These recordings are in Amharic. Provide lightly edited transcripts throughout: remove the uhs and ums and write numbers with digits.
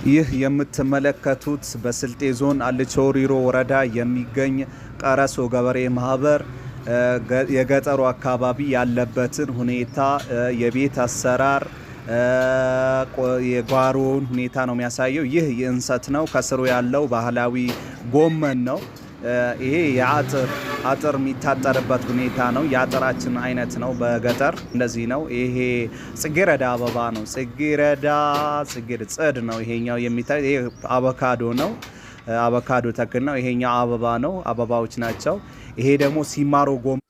ይህ የምትመለከቱት በስልጤ ዞን አልቾ ሪሮ ወረዳ የሚገኝ ቀረሶ ገበሬ ማህበር የገጠሩ አካባቢ ያለበትን ሁኔታ የቤት አሰራር የጓሮውን ሁኔታ ነው የሚያሳየው። ይህ የእንሰት ነው። ከስሩ ያለው ባህላዊ ጎመን ነው። ይሄ አጥር የሚታጠርበት ሁኔታ ነው። የአጥራችን አይነት ነው። በገጠር እንደዚህ ነው። ይሄ ጽጌረዳ አበባ ነው። ጽድ ነው። ይሄኛው የሚታይ ይሄ አቮካዶ ነው። አቮካዶ ተክል ነው። ይሄኛው አበባ ነው። አበባዎች ናቸው። ይሄ ደግሞ ሲማሮ ጎመን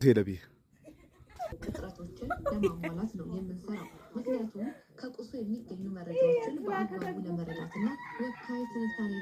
ሄደቢ ቅጥረቶችን ለማሟላት ነው የምንሰራው። ምክንያቱም ከቁሱ የሚገኙ መረጃዎችን በአግባቡ ለመረዳትና ወካይ ትንታኔ